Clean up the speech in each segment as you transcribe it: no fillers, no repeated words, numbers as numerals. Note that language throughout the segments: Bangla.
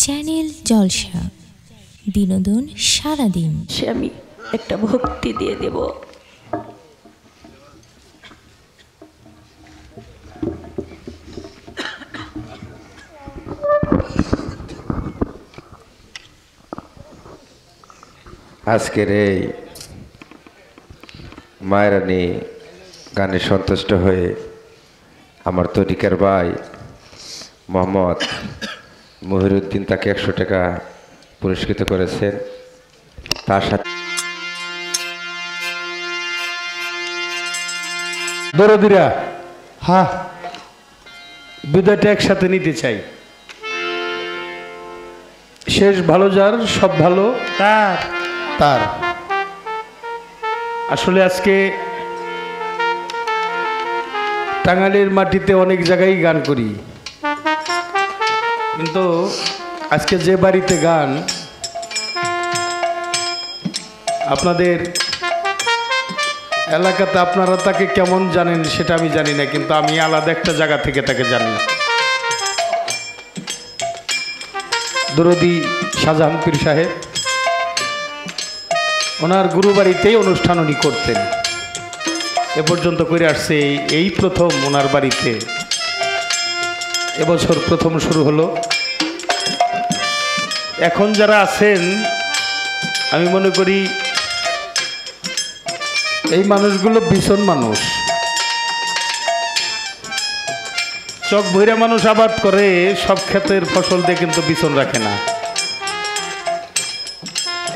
চ্যানেল জলসা, বিনোদন সারাদিন। সে আমি একটা ভক্তি দিয়ে দেব। আজকের এই মায়েরানি গানে সন্তুষ্ট হয়ে আমার তরিকার ভাই মোহাম্মদ মহিরুদ্দিন তাকে 100 টাকা পুরস্কৃত করেছেন। তার সাথে দরদিরা হ্যাঁ বিদায়টা একসাথে নিতে চাই। শেষ ভালো যার, সব ভালো তার তার। আসলে আজকে টাঙ্গাইলের মাটিতে অনেক জায়গায় গান করি, কিন্তু আজকে যে বাড়িতে গান আপনাদের এলাকাতে আপনারা তাকে কেমন জানেন সেটা আমি জানি না, কিন্তু আমি আলাদা একটা জায়গা থেকে তাকে জানি। দরদি শাহজাহান পীর সাহেব ওনার গুরুবাড়িতেই অনুষ্ঠান উনি করতেন, এ পর্যন্ত করে আসছে। এই প্রথম ওনার বাড়িতে এবছর প্রথম শুরু হলো। এখন যারা আছেন আমি মনে করি এই মানুষগুলো ভীষণ মানুষ, চক ভৈরা মানুষ আবাদ করে সব ক্ষেতের ফসল দিয়ে কিন্তু বিছন রাখে না।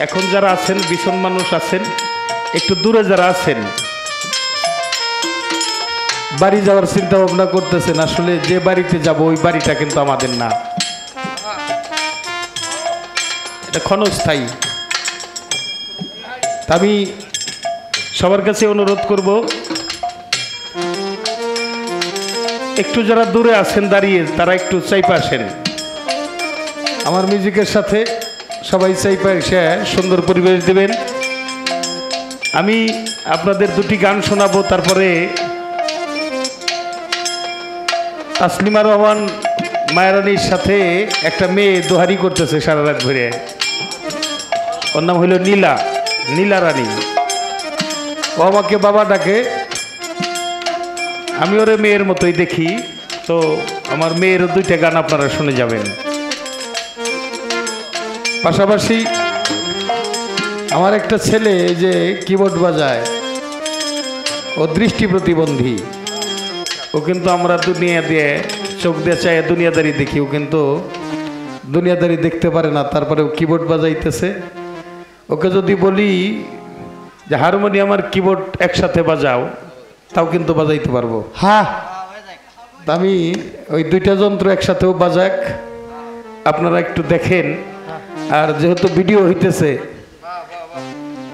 এখন যারা আছেন ভীষণ মানুষ আছেন, একটু দূরে যারা আছেন বাড়ি যাওয়ার চিন্তা ভাবনা করতেছেন, আসলে যে বাড়িতে যাব ওই বাড়িটা কিন্তু আমাদের না, এটা ক্ষণস্থায়ী। আমি সবার কাছে অনুরোধ করব একটু যারা দূরে আছেন দাঁড়িয়ে তারা একটু চাইপা আসেন আমার মিউজিকের সাথে, সবাই চাইপা এসে সুন্দর পরিবেশ দেবেন। আমি আপনাদের দুটি গান শোনাবো, তারপরে তাসলিমা রহমান মায়ারানির সাথে একটা মেয়ে দোহারি করতেছে সারা রাত ধরে, ওর নাম হইল নীলা, নীলা রানী। ও আমাকে বাবা ডাকে, আমি ওরে মেয়ের মতোই দেখি, তো আমার মেয়ের দুইটা গান আপনারা শুনে যাবেন। পাশাপাশি আমার একটা ছেলে যে কিবোর্ড বাজায়, ও দৃষ্টি প্রতিবন্ধী, ও কিন্তু আমরা দুনিয়া দিয়ে চোখ দিয়ে চাই দুনিয়াদারি দেখি, ও কিন্তু দুনিয়াদারি দেখতে পারে না, তারপরে ও কিবোর্ড বাজাইতেছে। ওকে যদি বলি যে হারমোনিয়াম আর কিবোর্ড একসাথে বাজাও, তাও কিন্তু বাজাইতে পারবো। হ্যাঁ, আমি ওই দুইটা যন্ত্র একসাথেও বাজাক, আপনারা একটু দেখেন। আর যেহেতু ভিডিও হইতেছে,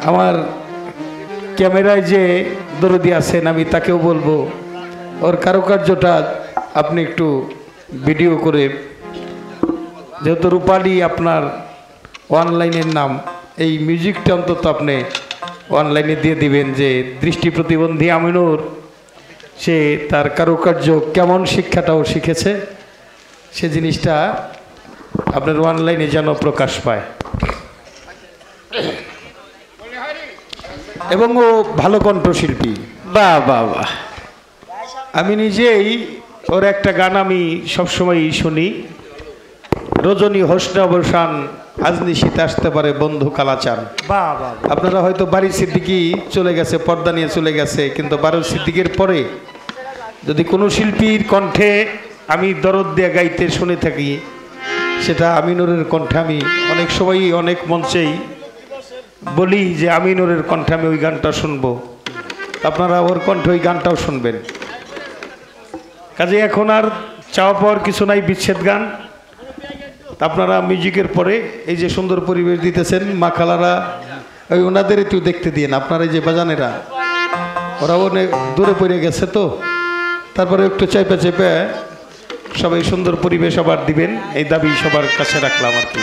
আমার ক্যামেরায় যে দরদি আছেন আমি তাকেও বলবো ওর কারুকার্যটা আপনি একটু ভিডিও করে, যেহেতু রূপালী আপনার অনলাইনের নাম, এই মিউজিকটা অন্তত আপনি অনলাইনে দিয়ে দিবেন যে দৃষ্টি প্রতিবন্ধী আমিনুর সে তার কারুকার্য কেমন শিক্ষাটাও শিখেছে, সে জিনিসটা আপনার অনলাইনে যেন প্রকাশ পায়। এবং ও ভালো কণ্ঠশিল্পী, বাহ বাহ বাহ। আমি নিজেই ওর একটা গান আমি সবসময়ই শুনি, রজনী হোসনে অবসান আজ নিশীতে আসতে পারে বন্ধু কালাচান। আপনারা হয়তো বাড়ি সিদ্দিকি চলে গেছে, পর্দা নিয়ে চলে গেছে, কিন্তু বারো সিদ্দিকের পরে যদি কোনো শিল্পীর কণ্ঠে আমি দরদ দিয়ে গাইতে শুনে থাকি, সেটা আমিনুরের কণ্ঠে। আমি অনেক সময় অনেক মঞ্চেই বলি যে আমিনুরের কণ্ঠে আমি ওই গানটা শুনবো, আপনারা ওর কণ্ঠে ওই গানটাও শুনবেন। কাজে এখন আর চাওয়া পাওয়ার কিছু নাই, বিচ্ছেদ গান। আপনারা মিউজিকের পরে এই যে সুন্দর পরিবেশ দিতেছেন, মা খালারা ওই ওনাদের একটু দেখতে দিন। আপনারা এই যে বাজানেরা ওরা অনেক দূরে পড়ে গেছে, তো তারপরে একটু চেপে চেপে সবাই সুন্দর পরিবেশ আবার দিবেন, এই দাবি সবার কাছে রাখলাম আর কি।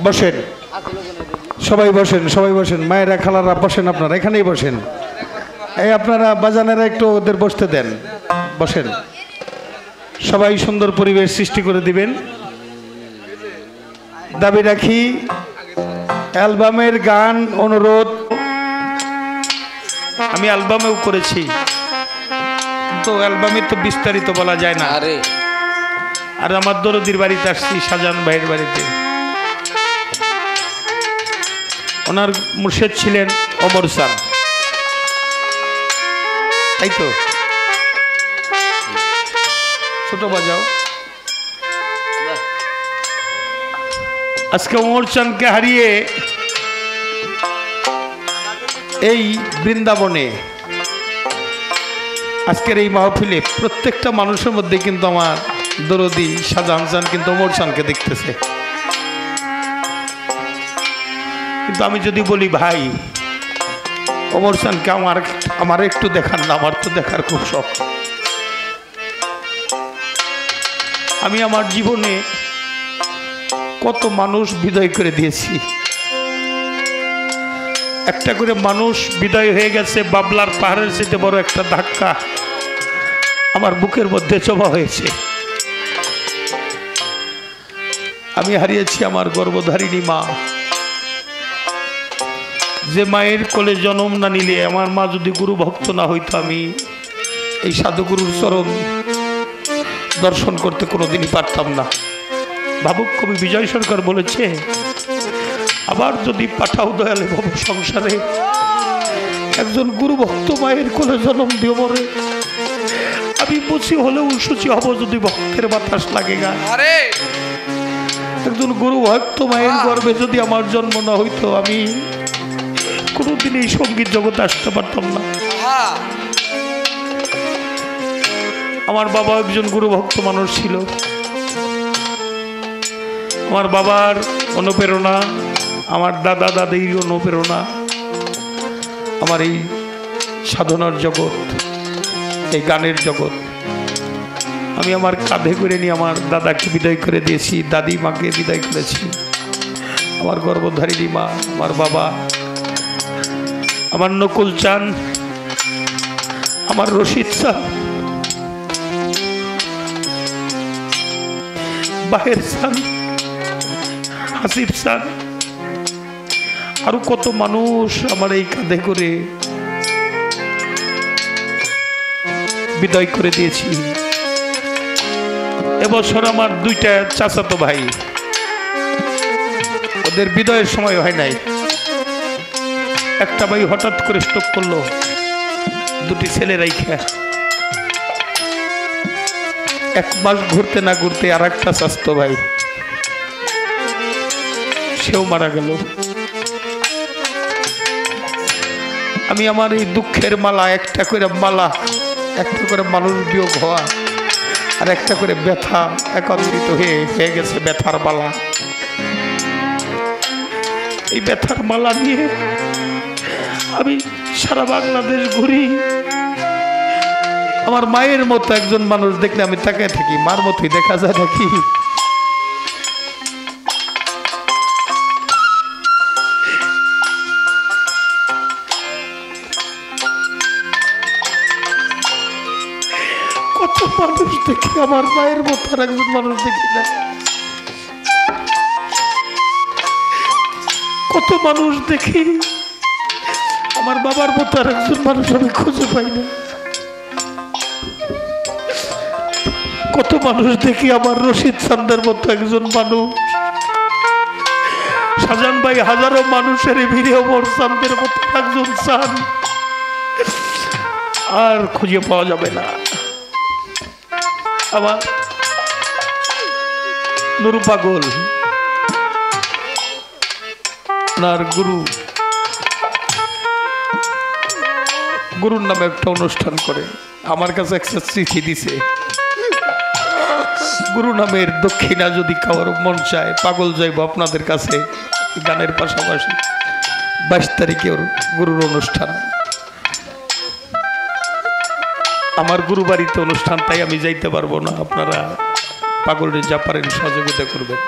বসেন, সবাই বসেন, সবাই বসেন, মায়েরা খালারা বসেন, আপনারা এখানেই বসেন। এই আপনারা বাজানেরা একটু ওদের বসতে দেন, বসেন। সবাই সুন্দর পরিবেশ সৃষ্টি করে দিবেন। দাবি রাখি অ্যালবামের গান অনুরোধ আমি অ্যালবামেও করেছি, তো অ্যালবামে তো বিস্তারিত বলা যায় না। আর আমার দরদির বাড়িতে আসছি, শাহজাহান ভাইয়ের বাড়িতে। ওনার মুর্শেদ ছিলেন ওমর সান, তাই তো? ছোট বাজাও। আজকে ওমর চাঁদকে হারিয়ে এই বৃন্দাবনে আজকের এই মাহফিলে প্রত্যেকটা মানুষের মধ্যে কিন্তু আমার দরদি শাহজাহান চান কিন্তু ওমর চাঁদকে দেখতেছে। কিন্তু আমি যদি বলি ভাই ওমর চাঁদকে আমার একটু দেখান না, আমার তো দেখার খুব শখ। আমি আমার জীবনে কত মানুষ বিদায় করে দিয়েছি, একটা করে মানুষ বিদায় হয়ে গেছে, বাবলার পাহাড়ের চেয়ে বড় একটা ধাক্কা আমার বুকের মধ্যে জমা হয়েছে। আমি হারিয়েছি আমার গর্ভধারিণী মা, যে মায়ের কোলে জন্ম না নিলে, আমার মা যদি গুরু ভক্ত না হইতো, আমি এই সাধুগুরুর চরণ দর্শন করতে কোনোদিনই পারতাম না। ভাবুক কবি বিজয় সরকার বলেছে, আবার যদি পাঠাও দয়ালে ভব সংসারে, একজন গুরু ভক্ত মায়ের কোলে জন্ম দিও মরে, আমি বুঝি হলেও সুচি হব যদি ভক্তের বাতাস লাগে গা। একজন গুরু ভক্ত মায়ের গর্ভে যদি আমার জন্ম না হইতো, আমি কোনোদিন এই সঙ্গীত জগতে আসতে পারতাম না। আমার বাবা একজন গুরু ভক্ত মানুষ ছিল। আমার বাবার অনুপ্রেরণা, আমার দাদা দাদির অনুপ্রেরণা, আমার এই সাধনার জগৎ, এই গানের জগৎ। আমি আমার কাঁধে করে নিয়ে আমার দাদাকে বিদায় করে দিয়েছি, দাদি মাকে বিদায় করেছি। আমার গর্ভধারিণী মা, আমার বাবা, আমার নকুল চান, আমার রশিদ চান, বাহের চান, হাসিব চান, আরো কত মানুষ আমার এই কাঁধে করে বিদায় করে দিয়েছি। এবছর আমার দুইটা চাচাতো ভাই, ওদের বিদায়ের সময় হয় নাই। একটা ভাই হঠাৎ করে স্ট্রোক করলো, দুটি ছেলে রাইখা। এক মাস ঘুরতে না ঘুরতে আর একটা চাচাতো ভাই সেও মারা গেল। আমি আমার এই দুঃখের মালা, একটা করে মালা, একটা করে মানুষ বিয়োগ হওয়া, আর একটা করে ব্যথা একত্রিত হয়ে গেছে ব্যথার মালা। এই ব্যথার মালা নিয়ে আমি সারা বাংলাদেশ ঘুরি। আমার মায়ের মতো একজন মানুষ দেখলে আমি তাকায় থাকি, মার মতোই দেখা যায় নাকি? কত মানুষ দেখি আমার মায়ের মতো আর একজন মানুষ দেখি না। কত মানুষ দেখি আমার বাবার মতো আর একজন মানুষ আমি খুঁজে পাই না। কত মানুষ দেখি আমার রশিদ চান্দের মতো একজন মানুষ, শাহজাহান ভাই হাজারো মানুষের ভিড়ে ওমর চান্দের মতো একজন চান আর খুঁজে পাওয়া যাবে না। আমার নুরু পাগল ওনার গুরুর নামে একটা অনুষ্ঠান করে আমার কাছে একটা চিঠি দিছে, গুরু নামের দক্ষিণা যদি খাওয়ার মন চায় পাগল যাইব আপনাদের কাছে। গানের পাশাপাশি 22 তারিখে গুরুর অনুষ্ঠান, আমার গুরু বাড়িতে অনুষ্ঠান, তাই আমি যাইতে পারবো না। আপনারা পাগলরে যা পারেন সহযোগিতা করবেন।